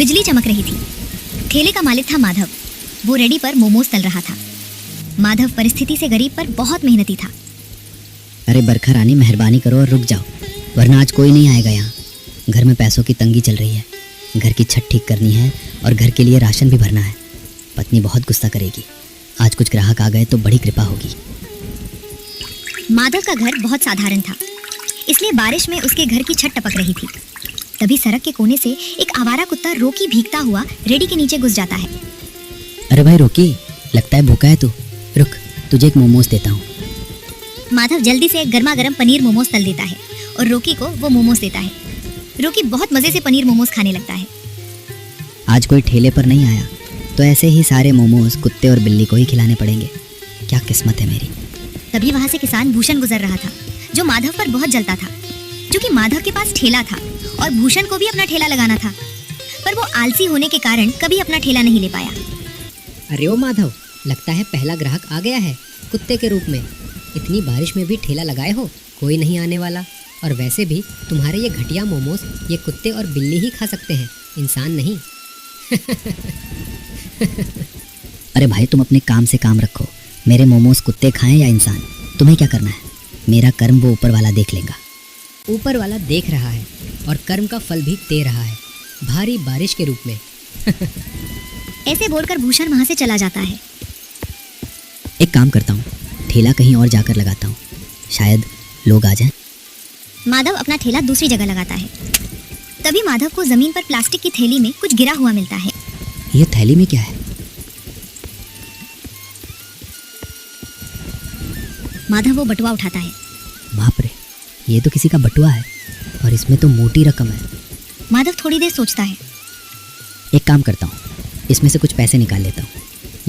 बिजली चमक रही थी। ठेले का मालिक था माधव। वो रेडी पर मोमोज तल रहा था। माधव परिस्थिति से गरीब पर बहुत मेहनती था। अरे बरखा रानी, मेहरबानी करो और रुक जाओ, वरना आज कोई नहीं आएगा यहाँ। घर में पैसों की तंगी चल रही है, घर की छत ठीक करनी है और घर के लिए राशन भी भरना है। पत्नी बहुत गुस्सा करेगी। आज कुछ ग्राहक आ गए तो बड़ी कृपा होगी। माधव का घर बहुत साधारण था, इसलिए बारिश में उसके घर की छत टपक रही थी। तभी सड़क के कोने से एक आवारा कुत्ता रोकी भीगता हुआ रेडी के नीचे घुस जाता है। अरे भाई रोकी, लगता है भूखा है तू। रुक, तुझे एक मोमोज देता हूँ। माधव जल्दी से गर्मा गर्म पनीर मोमोज तल देता है और रोकी को वो मोमोज देता है। रोकी बहुत मजे से पनीर मोमोज खाने लगता है। आज कोई ठेले पर नहीं आया तो ऐसे ही सारे मोमोज कुत्ते और बिल्ली को ही खिलाने पड़ेंगे। क्या किस्मत है मेरी। तभी वहाँ से किसान भूषण गुजर रहा था, जो माधव पर बहुत जलता था, क्योंकि माधव के पास ठेला था और भूषण को भी अपना ठेला लगाना था, पर वो आलसी होने के कारण कभी अपना ठेला नहीं ले पाया। अरे ओ माधव, लगता है पहला ग्राहक आ गया है कुत्ते के रूप में। इतनी बारिश में भी ठेला लगाए हो, कोई नहीं आने वाला। और वैसे भी तुम्हारे ये घटिया मोमोज ये कुत्ते और बिल्ली ही खा सकते हैं, इंसान नहीं। अरे भाई, तुम अपने काम से काम रखो। मेरे मोमोज कुत्ते खाएं या इंसान, तुम्हें क्या करना है? मेरा कर्म वो ऊपर वाला देख लेगा। ऊपर वाला देख रहा है और कर्म का फल भी दे रहा है, भारी बारिश के रूप में। ऐसे बोलकर भूषण वहाँ से चला जाता है। एक काम करता हूँ, ठेला कहीं और जाकर लगाता हूँ, शायद लोग आ जाएं। माधव अपना ठेला दूसरी जगह लगाता है। तभी माधव को जमीन पर प्लास्टिक की थैली में कुछ गिरा हुआ मिलता है। ये थैली में क्या है? माधव वो बटुआ उठाता है। बाप रे, ये तो किसी का बटुआ है और इसमें तो मोटी रकम है। माधव थोड़ी देर सोचता है। एक काम करता हूँ, इसमें से कुछ पैसे निकाल लेता हूँ,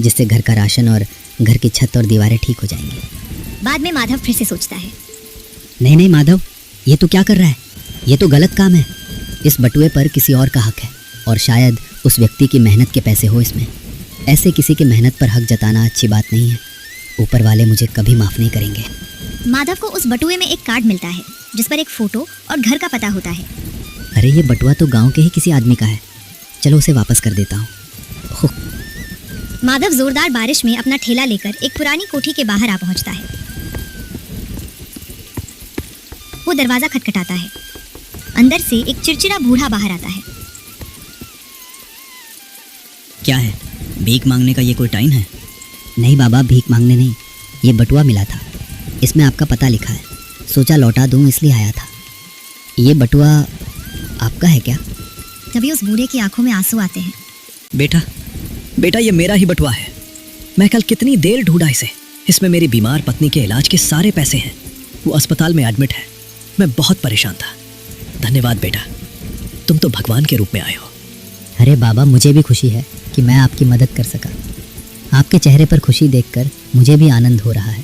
जिससे घर का राशन और घर की छत और दीवारें ठीक हो जाएंगी। बाद में माधव फिर से सोचता है। नहीं नहीं माधव, ये तो क्या कर रहा है? ये तो गलत काम है। इस बटुए पर किसी और का हक है और शायद उस व्यक्ति की मेहनत के पैसे हो इसमें। ऐसे किसी की मेहनत पर हक जताना अच्छी बात नहीं है। ऊपर वाले मुझे कभी माफ़ नहीं करेंगे। माधव को उस बटुए में एक कार्ड मिलता है, जिस पर एक फोटो और घर का पता होता है। अरे ये बटुआ तो गांव के ही किसी आदमी का है, चलो उसे वापस कर देता हूँ। माधव जोरदार बारिश में अपना ठेला लेकर एक पुरानी कोठी के बाहर आ पहुंचता है। वो दरवाजा खटखटाता है। अंदर से एक चिड़चिड़ा बूढ़ा बाहर आता है। क्या है, भीख मांगने का ये कोई टाइम है? नहीं बाबा, भीख मांगने नहीं, ये बटुआ मिला था, इसमें आपका पता लिखा है, सोचा लौटा दूं इसलिए आया था। ये बटुआ आपका है क्या? तभी उस बूढ़े की आंखों में आंसू आते हैं। बेटा ये मेरा ही बटुआ है। मैं कल कितनी देर ढूंढा इसे। इसमें मेरी बीमार पत्नी के इलाज के सारे पैसे हैं। वो अस्पताल में एडमिट है। मैं बहुत परेशान था। धन्यवाद बेटा, तुम तो भगवान के रूप में आए हो। अरे बाबा, मुझे भी खुशी है कि मैं आपकी मदद कर सका। आपके चेहरे पर खुशी देखकर मुझे भी आनंद हो रहा है।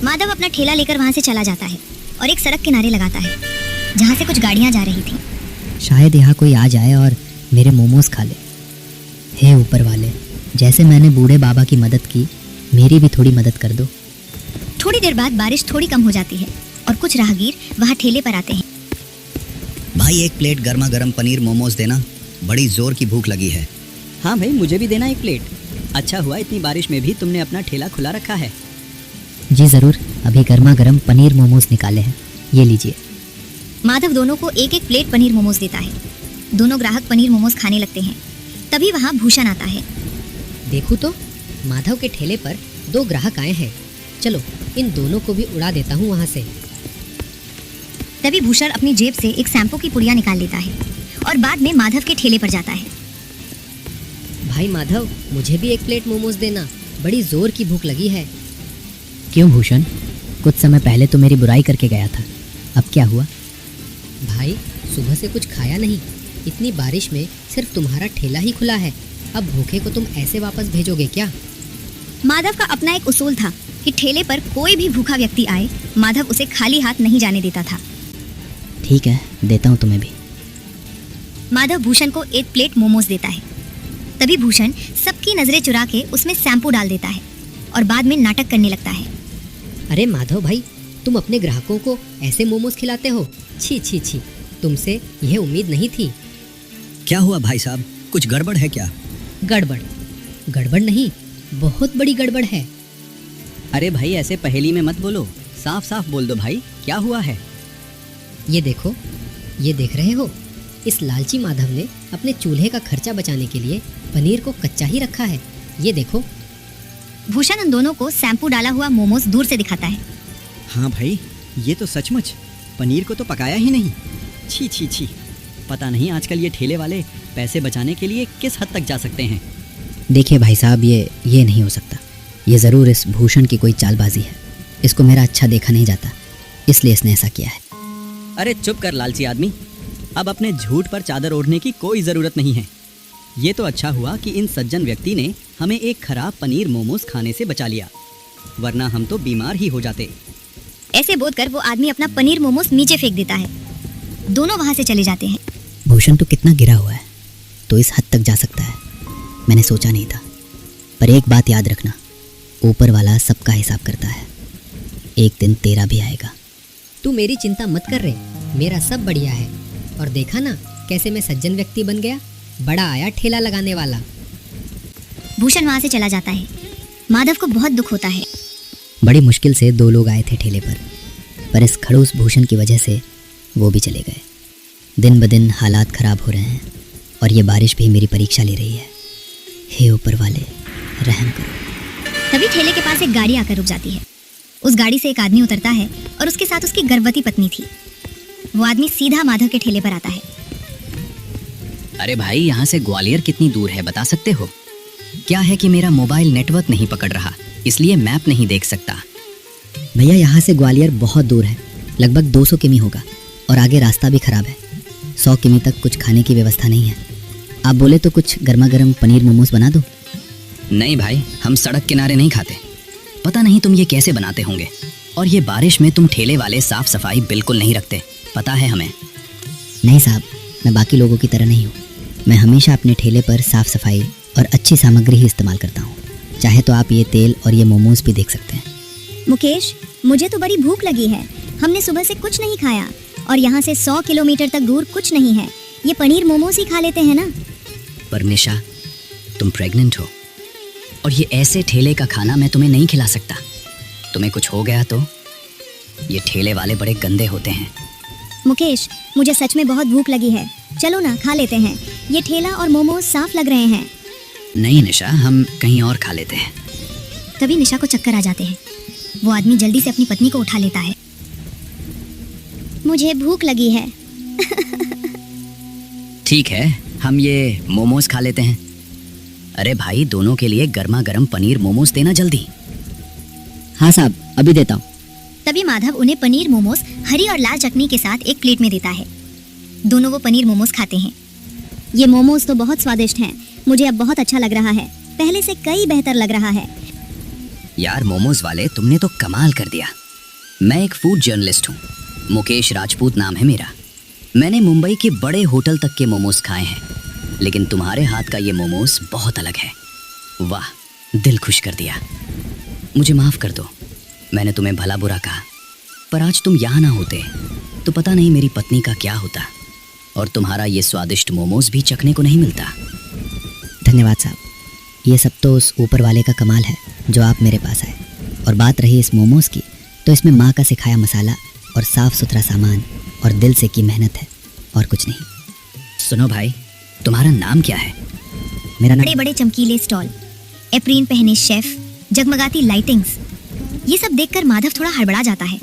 माधव अपना ठेला लेकर वहाँ से चला जाता है और एक सड़क किनारे लगाता है, जहाँ से कुछ गाड़ियाँ जा रही थी। शायद यहाँ कोई आ जाए और मेरे मोमोज खा ले। हे ऊपर वाले, जैसे मैंने बूढ़े बाबा की मदद की, मेरी भी थोड़ी मदद कर दो। थोड़ी देर बाद बारिश थोड़ी कम हो जाती है और कुछ राहगीर वहाँ ठेले पर आते हैं। भाई एक प्लेट गर्मा गर्म पनीर मोमोज देना, बड़ी जोर की भूख लगी है। हाँ भाई, मुझे भी देना एक प्लेट। अच्छा हुआ इतनी बारिश में भी तुमने अपना ठेला खुला रखा है। जी ज़रूर, अभी गर्मा गर्म पनीर मोमोज निकाले हैं, ये लीजिए। माधव दोनों को एक एक प्लेट पनीर मोमोज देता है। दोनों ग्राहक पनीर मोमोज खाने लगते हैं। तभी वहाँ भूषण आता है। देखो तो, माधव के ठेले पर 2 ग्राहक आए हैं। चलो इन दोनों को भी उड़ा देता हूँ वहाँ से। तभी भूषण अपनी जेब से एक शैम्पू की पुड़िया निकाल लेता है और बाद में माधव के ठेले पर जाता है। भाई माधव, मुझे भी एक प्लेट मोमोज देना, बड़ी जोर की भूख लगी है। क्यों भूषण, कुछ समय पहले तो मेरी बुराई करके गया था, अब क्या हुआ? भाई सुबह से कुछ खाया नहीं, इतनी बारिश में सिर्फ तुम्हारा ठेला ही खुला है, अब भूखे को तुम ऐसे वापस भेजोगे क्या? माधव का अपना एक उसूल था कि ठेले पर कोई भी भूखा व्यक्ति आए, माधव उसे खाली हाथ नहीं जाने देता था। ठीक है, देता हूँ तुम्हें भी। माधव भूषण को एक प्लेट मोमोज देता है। तभी भूषण सबकी नजरें चुरा के उसमें शैम्पू डाल देता है और बाद में नाटक करने लगता है। अरे माधव भाई, तुम अपने ग्राहकों को ऐसे मोमोज खिलाते हो? छी छी छी, तुमसे यह उम्मीद नहीं थी। क्या हुआ भाई साहब, कुछ गड़बड़ है क्या? गड़बड़? गड़बड़ नहीं, बहुत बड़ी गड़बड़ है। अरे भाई ऐसे पहेली में मत बोलो, साफ साफ बोल दो भाई, क्या हुआ है? ये देखो, ये देख रहे हो, इस लालची माधव ने अपने चूल्हे का खर्चा बचाने के लिए पनीर को कच्चा ही रखा है। ये देखो। भूषण उन दोनों को शैम्पू डाला हुआ मोमोज दूर से दिखाता है। हाँ भाई, ये तो सचमुच पनीर को तो पकाया ही नहीं। छी छी छी, पता नहीं आजकल ये ठेले वाले पैसे बचाने के लिए किस हद तक जा सकते हैं। देखिए भाई साहब, ये नहीं हो सकता। ये ज़रूर इस भूषण की कोई चालबाजी है। इसको मेरा अच्छा देखा नहीं जाता, इसलिए इसने ऐसा किया है। अरे चुप कर लालची आदमी, अब अपने झूठ पर चादर ओढ़ने की कोई ज़रूरत नहीं है। ये तो अच्छा हुआ कि इन सज्जन व्यक्ति ने हमें एक खराब पनीर मोमोज खाने से बचा लिया, वरना हम तो बीमार ही हो जाते। ऐसे बोलकर वो आदमी अपना पनीर मोमोज नीचे फेंक देता है। दोनों वहां से चले जाते हैं। भूषण तो कितना गिरा हुआ है, तो इस हद तक जा सकता है, मैंने सोचा नहीं था। पर एक बात याद रखना, ऊपर वाला सबका हिसाब करता है। एक दिन तेरा भी आएगा। तू मेरी चिंता मत कर रे, मेरा सब बढ़िया है। और देखा ना कैसे मैं सज्जन व्यक्ति बन गया, बड़ा आया ठेला लगाने वाला। भूषण वहां से चला जाता है। माधव को बहुत दुख होता है। बड़ी मुश्किल से 2 लोग आए थे ठेले पर इस खड़ूस भूषण की वजह से वो भी चले गए। दिन ब दिन हालात खराब हो रहे हैं और ये बारिश भी मेरी परीक्षा ले रही है। हे ऊपर वाले, रहम करो। तभी ठेले के पास एक गाड़ी आकर रुक जाती है। उस गाड़ी से एक आदमी उतरता है और उसके साथ उसकी गर्भवती पत्नी थी। वो आदमी सीधा माधव के ठेले पर आता है। अरे भाई, यहाँ से ग्वालियर कितनी दूर है बता सकते हो? क्या है कि मेरा मोबाइल नेटवर्क नहीं पकड़ रहा, इसलिए मैप नहीं देख सकता। भैया, यहाँ से ग्वालियर बहुत दूर है, लगभग 200 किमी होगा। और आगे रास्ता भी खराब है। 100 किमी तक कुछ खाने की व्यवस्था नहीं है। आप बोले तो कुछ गर्मा गर्म पनीर मोमोज बना दो। नहीं भाई, हम सड़क किनारे नहीं खाते। पता नहीं तुम ये कैसे बनाते होंगे। और ये बारिश में तुम ठेले वाले साफ सफाई बिल्कुल नहीं रखते, पता है हमें। नहीं साहब, मैं बाकी लोगों की तरह नहीं हूँ। मैं हमेशा अपने ठेले पर साफ सफाई और अच्छी सामग्री ही इस्तेमाल करता हूँ। चाहे तो आप ये तेल और ये मोमोज भी देख सकते हैं। मुकेश, मुझे तो बड़ी भूख लगी है। हमने सुबह से कुछ नहीं खाया और यहाँ से 100 किलोमीटर तक दूर कुछ नहीं है। ये पनीर मोमोज ही खा लेते हैं ना। पर निशा, तुम प्रेग्नेंट हो और ये ऐसे ठेले का खाना मैं तुम्हें नहीं खिला सकता। तुम्हें कुछ हो गया तो ये ठेले वाले बड़े गंदे होते हैं। मुकेश, मुझे सच में बहुत भूख लगी है। चलो ना, खा लेते हैं। ये ठेला और मोमोज साफ लग रहे हैं। नहीं निशा, हम कहीं और खा लेते हैं। तभी निशा को चक्कर आ जाते हैं। वो आदमी जल्दी से अपनी पत्नी को उठा लेता है। मुझे भूख लगी है। ठीक है, हम ये मोमोज खा लेते हैं। अरे भाई, दोनों के लिए गर्मा गर्म पनीर मोमोज देना जल्दी। हाँ साहब, अभी देता हूँ। तभी माधव उन्हें पनीर मोमोज हरी और लाल चटनी के साथ एक प्लेट में देता है। दोनों वो पनीर मोमोज खाते हैं। ये मोमोज तो बहुत स्वादिष्ट हैं। मुझे अब बहुत अच्छा लग रहा है, पहले से कई बेहतर लग रहा है। यार मोमोज वाले, तुमने तो कमाल कर दिया। मैं एक फूड जर्नलिस्ट हूँ, मुकेश राजपूत नाम है मेरा। मैंने मुंबई के बड़े होटल तक के मोमोज खाए हैं, लेकिन तुम्हारे हाथ का ये मोमोज बहुत अलग है। वाह, दिल खुश कर दिया। मुझे माफ़ कर दो, मैंने तुम्हें भला बुरा कहा। पर आज तुम यहाँ ना होते तो पता नहीं मेरी पत्नी का क्या होता, और तुम्हारा ये स्वादिष्ट मोमोज भी चखने को नहीं मिलता। धन्यवाद साहब, ये सब तो उस ऊपर वाले का कमाल है जो आप मेरे पास आए। और बात रही इस मोमोज की, तो इसमें माँ का सिखाया मसाला और साफ़ सुथरा सामान और दिल से की मेहनत है, और कुछ नहीं। सुनो भाई, तुम्हारा नाम क्या है? मेरा नाम बड़े बड़े चमकीले स्टॉल, एप्रीन पहने शेफ, जगमगाती लाइटिंग्स, ये सब देखकर माधव थोड़ा हड़बड़ा जाता है।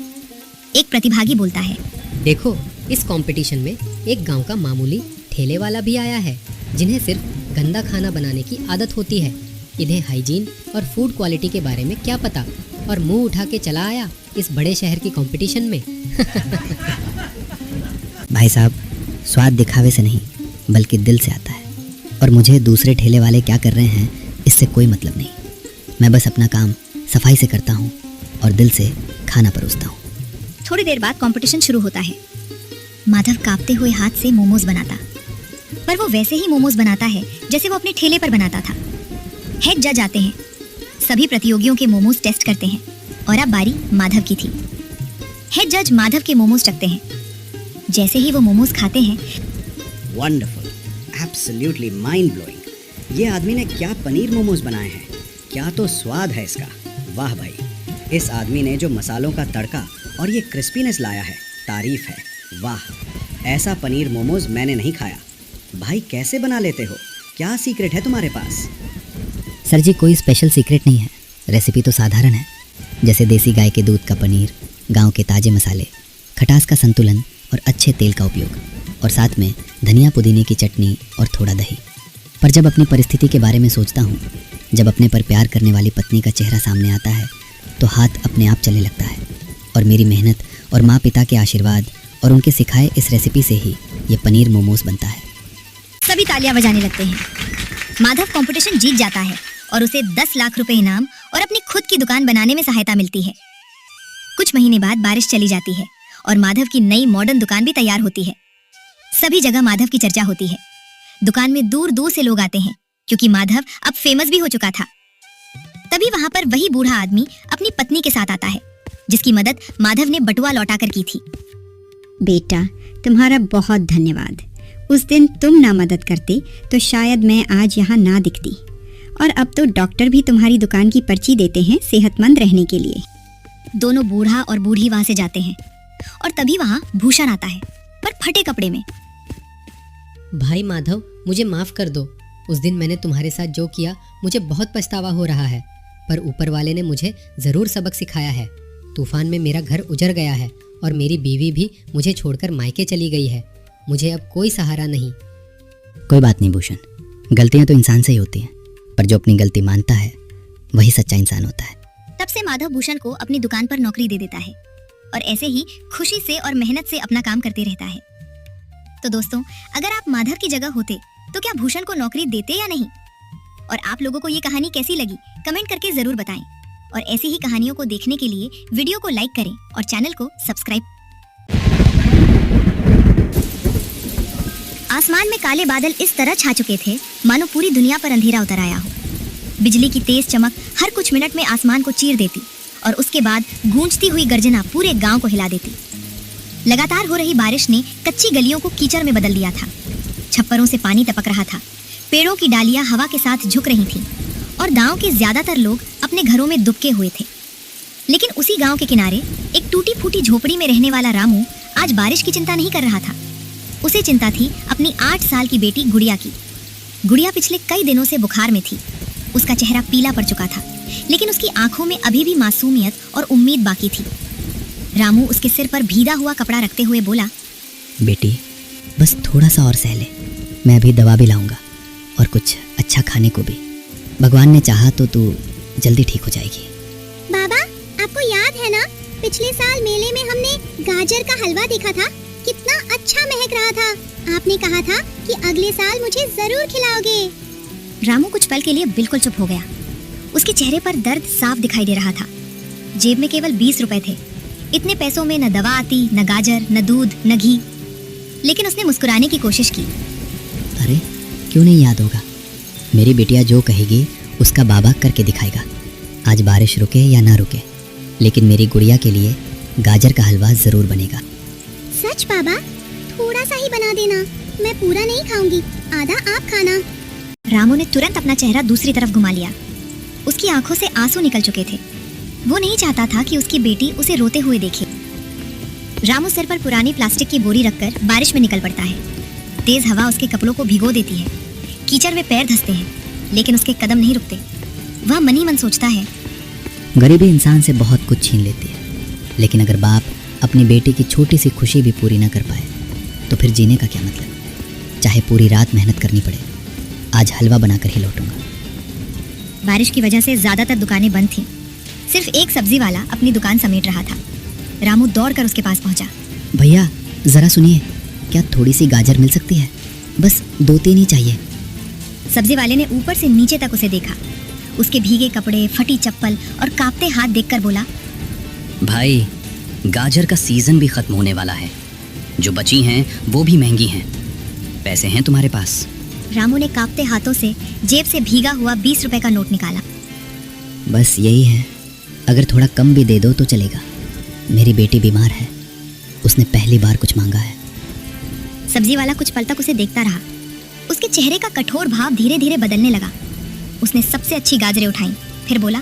एक प्रतिभागी बोलता है, देखो, इस कंपटीशन में एक गांव का मामूली ठेले वाला भी आया है, जिन्हें सिर्फ गंदा खाना बनाने की आदत होती है। इन्हें हाइजीन और फूड क्वालिटी के बारे में क्या पता, और मुंह उठा के चला आया इस बड़े शहर की कंपटीशन में। भाई साहब, स्वाद दिखावे से नहीं बल्कि दिल से आता है, और मुझे दूसरे ठेले वाले क्या कर रहे हैं इससे कोई मतलब नहीं। मैं बस अपना काम सफाई से करता हूँ और दिल से खाना परोसता हूँ। थोड़ी देर बाद कंपटीशन शुरू होता है। माधव कांपते हुए हाथ से मोमोज बनाता, पर वो वैसे ही मोमोज बनाता है जैसे वो अपने ठेले पर बनाता था। हेड जज आते हैं, सभी प्रतियोगियों के मोमोज टेस्ट करते हैं, और अब बारी माधव की थी। हेड जज माधव के मोमोज चखते हैं। जैसे ही वो मोमोज खाते हैं, वंडरफुल, एब्सोल्युटली माइंड ब्लोइंग। ये आदमी ने क्या पनीर मोमोज बनाए हैं, क्या तो स्वाद है इसका। वाह भाई, इस आदमी ने जो मसालों का तड़का और ये क्रिस्पीनेस लाया है, तारीफ है। वाह, ऐसा पनीर मोमोज मैंने नहीं खाया। भाई कैसे बना लेते हो, क्या सीक्रेट है तुम्हारे पास? सर जी, कोई स्पेशल सीक्रेट नहीं है। रेसिपी तो साधारण है, जैसे देसी गाय के दूध का पनीर, गांव के ताजे मसाले, खटास का संतुलन और अच्छे तेल का उपयोग, और साथ में धनिया पुदीने की चटनी और थोड़ा दही। पर जब अपनी परिस्थिति के बारे में सोचता हूँ, जब अपने पर प्यार करने वाली पत्नी का चेहरा सामने आता है, तो हाथ अपने आप चलने लगता है। और मेरी मेहनत और माँ पिता के आशीर्वाद और उनके सिखाए इस रेसिपी से ही ये पनीर मोमोज बनता है। सभी तालियां बजाने लगते हैं। माधव कंपटीशन जीत जाता है और उसे 10 लाख रुपए इनाम और अपनी खुद की दुकान बनाने में सहायता मिलती है। कुछ महीने बाद बारिश चली जाती है और माधव की नई मॉडर्न दुकान भी तैयार होती है। सभी जगह माधव की चर्चा होती है। दुकान में दूर दूर से लोग आते हैं क्योंकि माधव अब फेमस भी हो चुका था। तभी वहां पर वही बूढ़ा आदमी अपनी पत्नी के साथ आता है, जिसकी मदद माधव ने बटुआ लौटाकर की थी। बेटा, तुम्हारा बहुत धन्यवाद। उस दिन तुम ना मदद करते तो शायद मैं आज यहाँ ना दिखती। और अब तो डॉक्टर भी तुम्हारी दुकान की पर्ची देते हैं सेहतमंद रहने के लिए। दोनों बूढ़ा और बूढ़ी वहां से जाते हैं और तभी वहां भूषण आता है, पर फटे कपड़े में। भाई माधव, मुझे माफ़ कर दो। उस दिन मैंने तुम्हारे साथ जो किया, मुझे बहुत पछतावा हो रहा है, पर ऊपर वाले ने मुझे ज़रूर सबक सिखाया है। तूफान में मेरा घर उजड़ गया है और मेरी बीवी भी मुझे छोड़कर मायके चली गई है। मुझे अब कोई सहारा नहीं। कोई बात नहीं भूषण, गलतियां तो इंसान से ही होती हैं, पर जो अपनी गलती मानता है वही सच्चा इंसान होता है। तब से माधव भूषण को अपनी दुकान पर नौकरी दे देता है और ऐसे ही खुशी से और मेहनत से अपना काम करते रहता है। तो दोस्तों, अगर आप माधव की जगह होते तो क्या भूषण को नौकरी देते या नहीं? और आप लोगों को ये कहानी कैसी लगी, कमेंट करके जरूर बताएं। और ऐसी ही कहानियों को देखने के लिए वीडियो को लाइक करें और चैनल को सब्सक्राइब। आसमान में काले बादल इस तरह छा चुके थे मानो पूरी दुनिया पर अंधेरा उतर आया हो। बिजली की तेज चमक हर कुछ मिनट में आसमान को चीर देती और उसके बाद गूंजती हुई गर्जना पूरे गांव को हिला देती। लगातार हो रही बारिश ने कच्ची गलियों को कीचड़ में बदल दिया था। छप्परों से पानी टपक रहा था, पेड़ों की डालियां हवा के साथ झुक रही थीं और गांव के ज्यादातर लोग अपने घरों में दुबके हुए थे। लेकिन उसी गांव के किनारे एक टूटी फूटी झोपड़ी में रहने वाला रामू आज बारिश की चिंता नहीं कर रहा था। उसे चिंता थी अपनी 8 साल की बेटी गुड़िया की। गुड़िया पिछले कई दिनों से बुखार में थी। उसका चेहरा पीला पड़ चुका था, लेकिन उसकी आंखों में अभी भी मासूमियत और उम्मीद बाकी थी। रामू उसके सिर पर भीगा हुआ कपड़ा रखते हुए बोला, बेटी, बस थोड़ा सा और सह ले, मैं अभी दवा भी लाऊंगा और कुछ अच्छा खाने को भी। भगवान ने चाहा तो तू जल्दी ठीक हो जाएगी। बाबा, आपको याद है ना, पिछले साल मेले में हमने गाजर का हलवा देखा था, कितना अच्छा महक रहा था। आपने कहा था कि अगले साल मुझे जरूर खिलाओगे। रामू कुछ पल के लिए बिल्कुल चुप हो गया। उसके चेहरे पर दर्द साफ दिखाई दे रहा था। जेब में केवल 20 रुपए थे। इतने पैसों में न दवा आती, न गाजर, न दूध, न घी। लेकिन उसने मुस्कुराने की कोशिश की। अरे क्यों नहीं याद होगा, मेरी बेटिया जो कहेगी उसका बाबा करके दिखाएगा। आज बारिश रुके या ना रुके, लेकिन मेरी गुड़िया के लिए गाजर का हलवा जरूर बनेगा। सच बाबा, थोड़ा सा ही बना देना, मैं पूरा नहीं खाऊंगी, आधा आप खाना। रामू ने तुरंत अपना चेहरा दूसरी तरफ घुमा लिया। उसकी आंखों से आंसू निकल चुके थे। वो नहीं चाहता था कि उसकी बेटी उसे रोते हुए देखे। रामू सिर पर पुरानी प्लास्टिक की बोरी रखकर बारिश में निकल पड़ता है। तेज हवा उसके कपड़ों को भिगो देती है। कीचड़ में पैर धंसते हैं, लेकिन उसके कदम नहीं रुकते। वह मन ही मन सोचता है, गरीबी इंसान से बहुत कुछ छीन लेती है, लेकिन अगर बाप अपनी बेटी की छोटी सी खुशी भी पूरी ना कर पाए तो फिर जीने का क्या मतलब। चाहे पूरी रात मेहनत करनी पड़े, आज हलवा बनाकर ही लौटूंगा। बारिश की वजह से ज्यादातर दुकानें बंद थीं। सिर्फ एक सब्जी वाला अपनी दुकान समेट रहा था। रामू दौड़कर उसके पास पहुंचा। भैया जरा सुनिए, क्या थोड़ी सी गाजर मिल सकती है? बस 2-3 ही चाहिए। सब्जी वाले ने ऊपर से नीचे तक उसे देखा। उसके भीगे कपड़े, फटी चप्पल और कांपते हाथ देखकर बोला, भाई, गाजर का सीजन भी खत्म होने वाला है, जो बची हैं वो भी महंगी हैं। पैसे हैं तुम्हारे पास? रामू ने कांपते हाथों से जेब से भीगा हुआ 20 रुपए का नोट निकाला। बस यही है, अगर थोड़ा कम भी दे दो तो चलेगा। मेरी बेटी बीमार है, उसने पहली बार कुछ मांगा है। सब्जी वाला कुछ पल तक उसे देखता रहा, उसके चेहरे का कठोर भाव धीरे धीरे बदलने लगा। उसने सबसे अच्छी गाजरें उठाई, फिर बोला,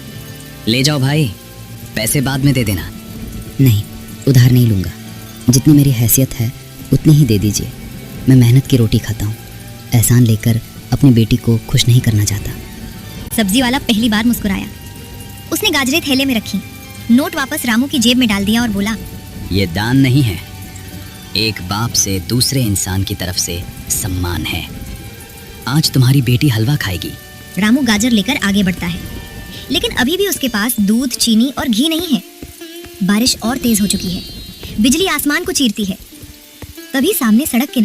ले जाओ भाई, पैसे बाद में दे देना। नहीं, उधार नहीं लूँगा। जितनी मेरी हैसियत है उतनी ही दे दीजिए। मैं मेहनत की रोटी खाता हूँ। एहसान लेकर अपनी बेटी को खुश नहीं करना चाहता। सब्जी वाला पहली बार मुस्कुराया। उसने गाजरें थैले में रखी, नोट वापस रामू की जेब में डाल दिया और बोला, ये दान नहीं है, एक बाप से दूसरे इंसान की तरफ से सम्मान है। आज तुम्हारी बेटी हलवा खाएगी। रामू गाजर लेकर आगे बढ़ता है, लेकिन अभी भी उसके पास दूध, चीनी और घी नहीं है। बारिश और तेज हो चुकी है, बिजली आसमान को चीरती है। तभी सामने सड़क किनारे